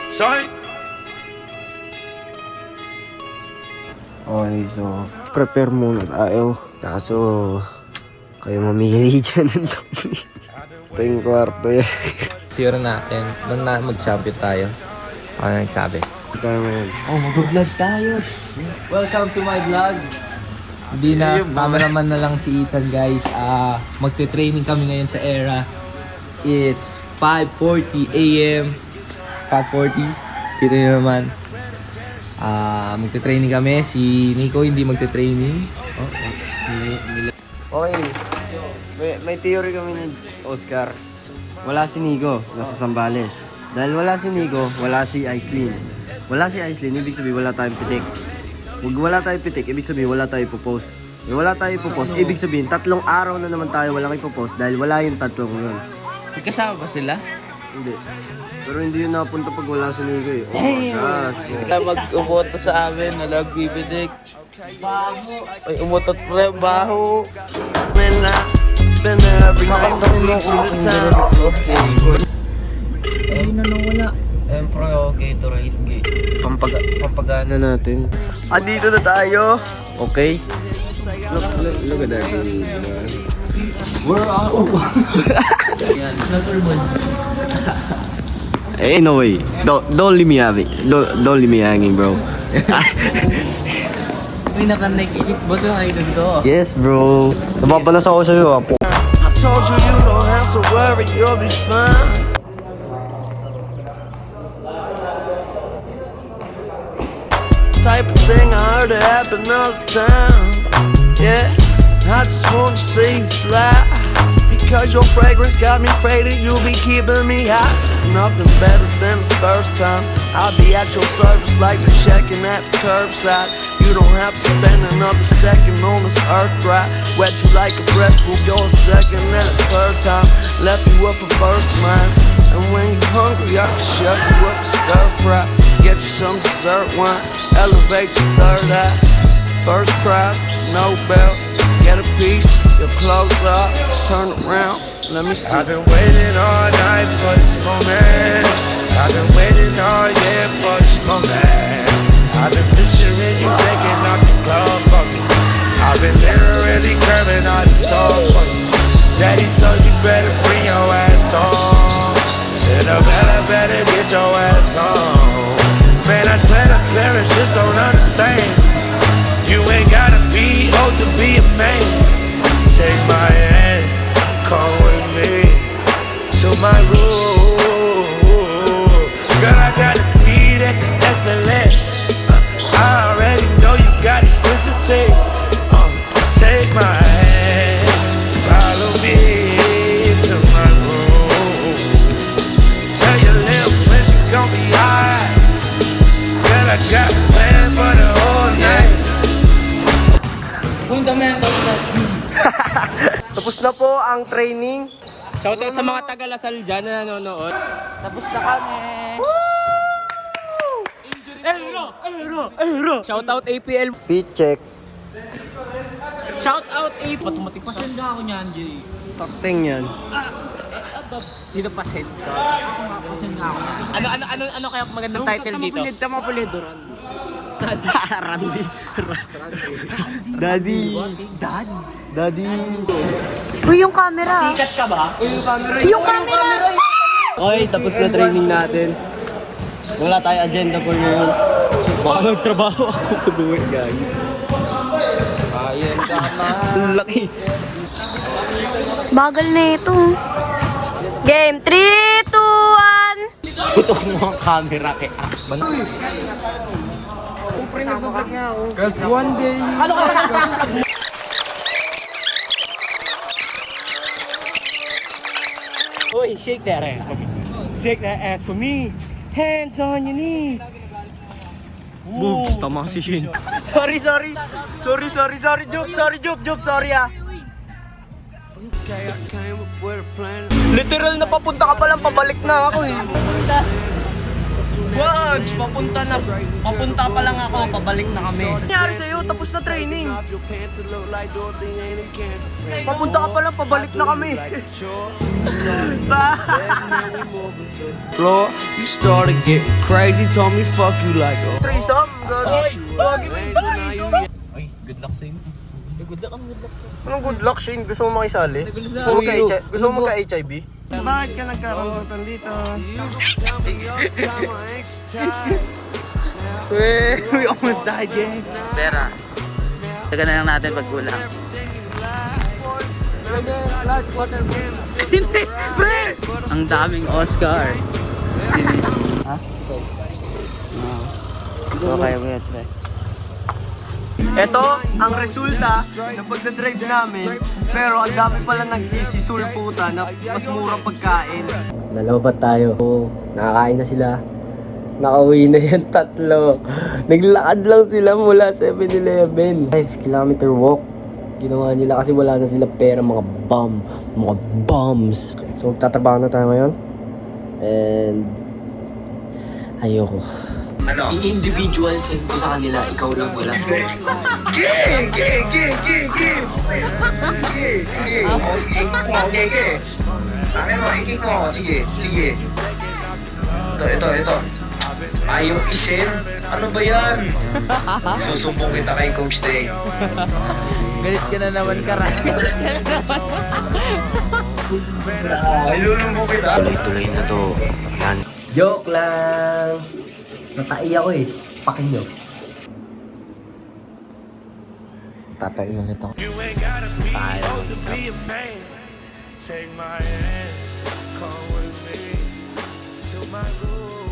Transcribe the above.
Sorry. Okay, so prepare muna tayo. Kaso kayo mamili dyan ng dami. Ito yung kwarto yan. Sure natin. Doon na mag-champion tayo. Ano nagsabi? Tayo ngayon. Oh, mag-vlog tayo. Welcome to my vlog. Hindi na, cameraman na lang si Ethan, guys. Magte-training kami ngayon sa ERA. It's 5:40 AM. 5:40. Kita nyo naman. Magte-training kami. Si Nico hindi magte-training. Okay. May theory kami ni Oscar. Wala si Nico, nasa Zambales. Dahil wala si Nico, wala si Aislinn. Wala si Aislinn, ibig sabihin wala tayong pitik. Huwag wala tayong pitik, ibig sabihin wala tayong ipopost. Wala tayong ipopost, ibig sabihin 3 araw na naman tayo walang ipopost dahil wala yung 3 yun. Kasama ba sila? Hindi. Pero hindi yun napunta pag wala si Nico eh. Oh my gosh. Mag-umoto sa amin, nalag bibidik. Baho. Ay, umutot pre, baho. Been there every night for weeks at a time. Okay. Ay, nawala.Empre, okay to right. Okay. Pampagana natin. Dito na tayo. Okay. Look at that. Where are you? Yan, Flutterball. Eh, no way. Don't leave me hanging. Don't leave me hanging, bro. May naka-naked ba ito ang idol ko? Yes, bro. Nababalas ako sa'yo, ah. I told you you don't have to worry, you'll be fine. Type of thing I heard it happen all the time. Yeah, I just wanna see you fly. Because your fragrance got me faded, you'll be keeping me hot. Nothing better than the first time. I'll be at your service like the checking at the curbside. You don't have to spend another second on this earth ride. Wet you like a breath, we'll go a second and a third time. Left you up a first mind. And when you're hungry, I can shut you up a stir fry. Get you some dessert wine, elevate your third eye. First prize, no belt. Get a piece, your clothes up, turn around, let me see. I've been waiting all night for this moment. I've been waiting all year for this moment. I've been picturing you taking off your clothes for me. I've been literally curving all these souls for you. Daddy told you better bring your ass home. Said the better get your ass home. Man, I swear the parents just don't understand. You ain't gotta be old to be a man. Take my hand, come with me to my room. Girl, I gotta see that excellent. I already know you got expensive taste. Take my hand, follow me to my room. Tell your little friend she gon' be high. Girl, I got a plan for the whole night. Fundamental Tapos na po ang training. Shoutout sa mga taga-Lasal dyan na nanonood. Tapos na kami. Ehro! Shoutout APL. Fit check. Shoutout APL. Automatic pasenda ako niyan, Jay. Takting yan. Sino pasenda? Pasenda ako. Ano kaya magandang title dito? Tamapulido. Randy. Daddy. Daddy. Uy, yung camera. Sikat ka ba? Yung camera. Okay, tapos na training natin. Wala tayong agenda for ngayon. Baka magtrabaho ako pag-uwi, guys. Ayan ka na. Laki. Bagal na ito. Game 3, 2, 1. Putok mo ang camera kay Akman. Cause one day... Uy, shake that ass for me. Shake that ass for me. Hands on your knees. Boobs, tama si Shin. Sorry, Job, sorry ah. Literal na papunta ka pa lang, pabalik na ako eh. Wag, papunta pa lang ako, pabalik na kami. Ano nangyari sa'yo? Tapos na training. Papunta ka pa lang, pabalik na kami. then we moving to the floor. You started getting crazy, told me fuck you like a Threesome? thought you were an angel, now you Ay, good luck sa'yo. Good luck. Anong good luck, Shane? Gusto mo makisali? Gusto mo magka-HIV? Bakit ka nagkakaroon dito? used to tell me all the time I ain't so tired. We almost died, gang. Pera. Taga na lang natin pagkulang. Hindi, pre! Ang daming Oscar. Ha? Okay, wait, pre. Ito ang resulta ng pagdadrive namin. Pero ang dami pala nagsisisulputan na mas murang pagkain. Nalobat tayo. Nakakain na sila. Nakauwi na yan tatlo. Naglakad lang sila mula 7-Eleven. 5-kilometer walk. Ginawa nila kasi wala na sila pera, mga bombs. So magtatrabaho na tayo ngayon. And ayoko. I-individuals ko sa kanila, ikaw lang wala. Sige. Ito. Ayaw isin? Ano ba yan? Susumbong kita kay Coach Day. Galit ka na naman, Kara. Ilulumbong kita. Tuloy-tuloy na to. Yan. Joke lang. Natai ako eh. Pakin nyo. Tatai ulit ako. Take my hand, come with me to my room.